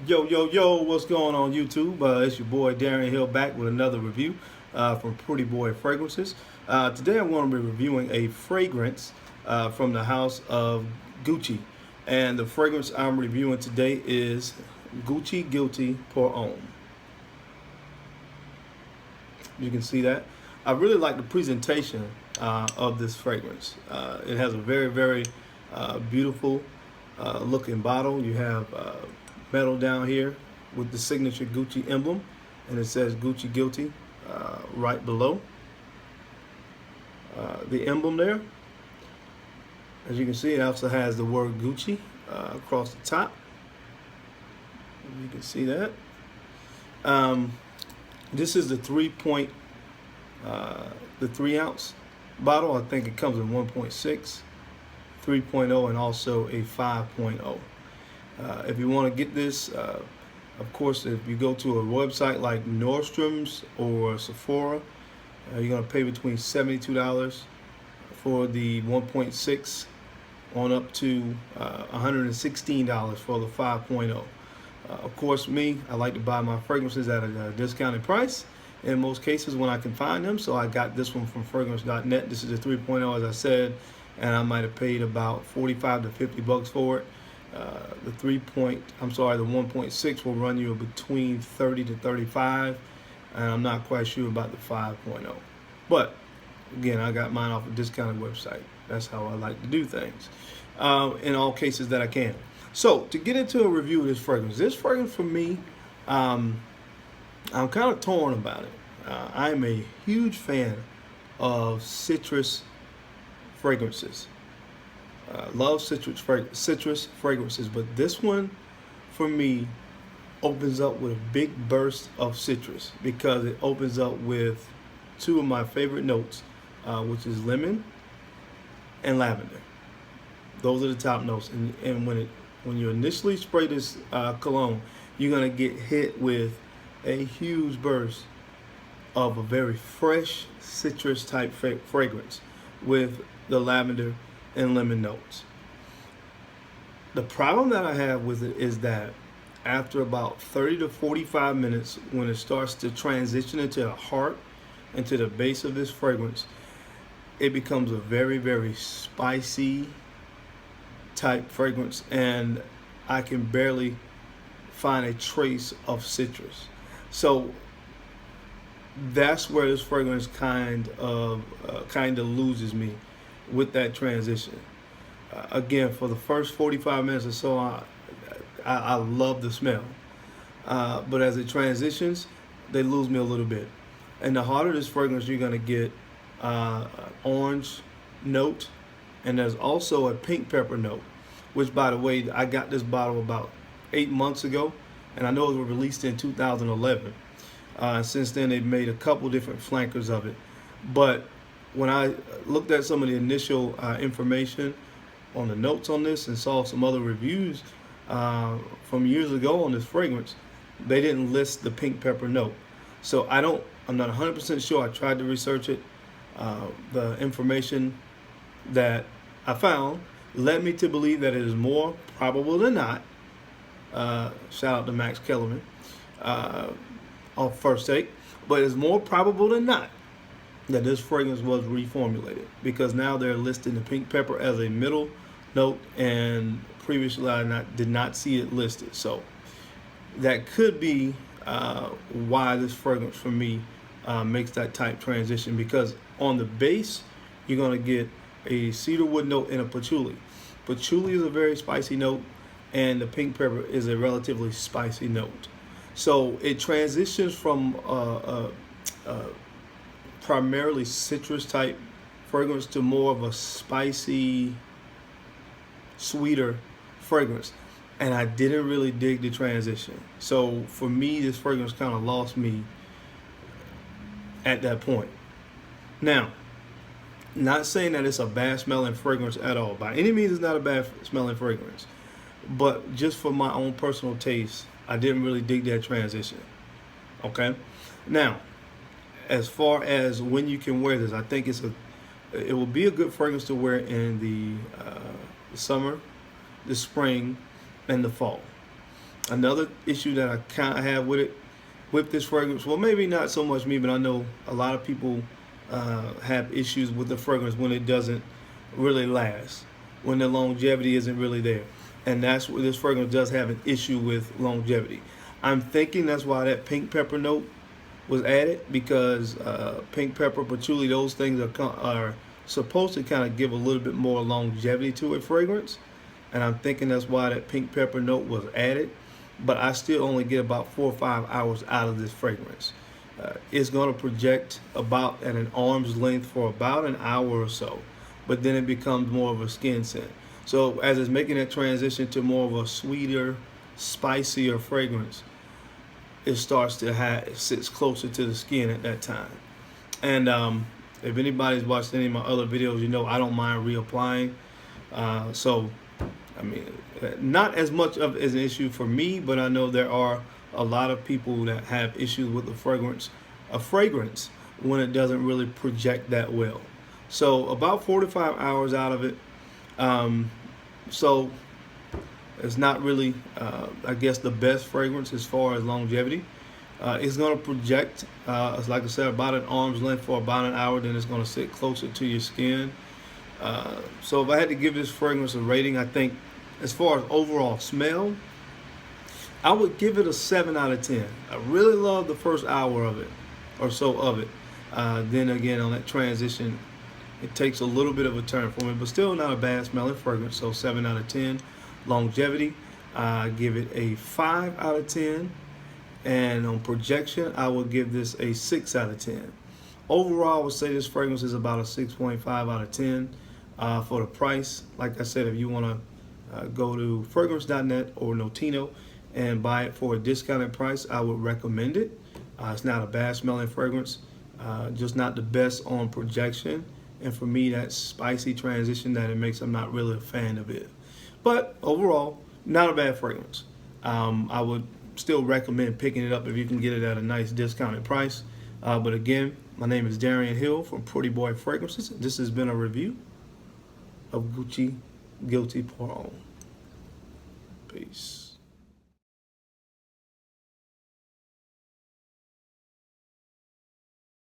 Yo, yo, yo, what's going on YouTube? It's your boy Darren Hill back with another review from Pretty Boy Fragrances. Today I'm going to be reviewing a fragrance from the house of Gucci. And the fragrance I'm reviewing today is Gucci Guilty Pour Homme. You can see that. I really like the presentation of this fragrance. It has a very, very beautiful looking bottle. You have metal down here with the signature Gucci emblem, and it says Gucci Guilty right below the emblem there. As you can see, it also has the word Gucci across the top. You can see that. This is the 3-ounce bottle. I think it comes in 1.6, 3.0, and also a 5.0. If you want to get this, of course, if you go to a website like Nordstrom's or Sephora, you're going to pay between $72 for the 1.6 on up to $116 for the 5.0. Of course, I like to buy my fragrances at a discounted price in most cases when I can find them. So I got this one from fragrance.net. This is a 3.0, as I said, and I might have paid about 45 to 50 bucks for it. The 1.6 will run you between 30 to 35, and I'm not quite sure about the 5.0. But again, I got mine off a discounted website. That's how I like to do things in all cases that I can. So to get into a review of this fragrance for me, I'm kind of torn about it. I'm a huge fan of citrus fragrances. Love citrus fragrances, but this one for me opens up with a big burst of citrus because it opens up with two of my favorite notes, which is lemon and lavender. Those are the top notes, and when you initially spray this cologne, you're gonna get hit with a huge burst of a very fresh citrus type fragrance with the lavender and lemon notes. The problem that I have with it is that after about 30 to 45 minutes, when it starts to transition into the heart, into the base of this fragrance, it becomes a very, very spicy type fragrance, and I can barely find a trace of citrus. So that's where this fragrance kind of loses me with that transition. Again, for the first 45 minutes or so, I love the smell, but as it transitions, they lose me a little bit. And the heart of this fragrance, you're gonna get an orange note, and there's also a pink pepper note, which, by the way, I got this bottle about 8 months ago, and I know it was released in 2011. Since then, they've made a couple different flankers of it. But when I looked at some of the initial information on the notes on this and saw some other reviews from years ago on this fragrance, they didn't list the pink pepper note. So I'm not 100% sure. I tried to research it. The information that I found led me to believe that it is more probable than not. Shout out to Max Kellerman off First Take, but it's more probable than not that this fragrance was reformulated, because now they're listing the pink pepper as a middle note, and previously I did not see it listed. So that could be why this fragrance for me makes that type transition, because on the base you're going to get a cedarwood note and a patchouli. Patchouli is a very spicy note, and the pink pepper is a relatively spicy note. So it transitions from primarily citrus type fragrance to more of a spicy, sweeter fragrance, and I didn't really dig the transition. So for me, this fragrance kind of lost me at that point. Now, not saying that it's a bad smelling fragrance at all. By any means, it's not a bad smelling fragrance, but just for my own personal taste, I didn't really dig that transition. Okay, now, as far as when you can wear this, I think it will be a good fragrance to wear in the summer, the spring, and the fall. Another issue that I kind of have with this fragrance, well, maybe not so much me, but I know a lot of people have issues with the fragrance when it doesn't really last, when the longevity isn't really there. And that's where this fragrance does have an issue with longevity. I'm thinking that's why that pink pepper note was added, because pink pepper, patchouli, those things are supposed to kind of give a little bit more longevity to a fragrance. And I'm thinking that's why that pink pepper note was added. But I still only get about 4 or 5 hours out of this fragrance. It's going to project about at an arm's length for about an hour or so, but then it becomes more of a skin scent. So as it's making that transition to more of a sweeter, spicier fragrance, it starts to it sits closer to the skin at that time. And if anybody's watched any of my other videos, you know I don't mind reapplying. So I mean, not as much of as an issue for me, but I know there are a lot of people that have issues with a fragrance when it doesn't really project that well. So about 45 hours out of it. So it's not really, I guess, the best fragrance as far as longevity. It's going to project, like I said, about an arm's length for about an hour. Then it's going to sit closer to your skin. So if I had to give this fragrance a rating, I think as far as overall smell, I would give it a 7 out of 10. I really love the first hour of it or so of it. Then again, on that transition, it takes a little bit of a turn for me, but still not a bad smelling fragrance. So 7 out of 10. Longevity, I give it a 5 out of 10. And on projection, I would give this a 6 out of 10. Overall, I would say this fragrance is about a 6.5 out of 10 for the price. Like I said, if you want to go to fragrance.net or Notino and buy it for a discounted price, I would recommend it. It's not a bad smelling fragrance, just not the best on projection. And for me, that spicy transition that it makes, I'm not really a fan of it. But overall, not a bad fragrance. I would still recommend picking it up if you can get it at a nice discounted price. But again, my name is Darian Hill from Pretty Boy Fragrances. This has been a review of Gucci Guilty Pour On. Peace.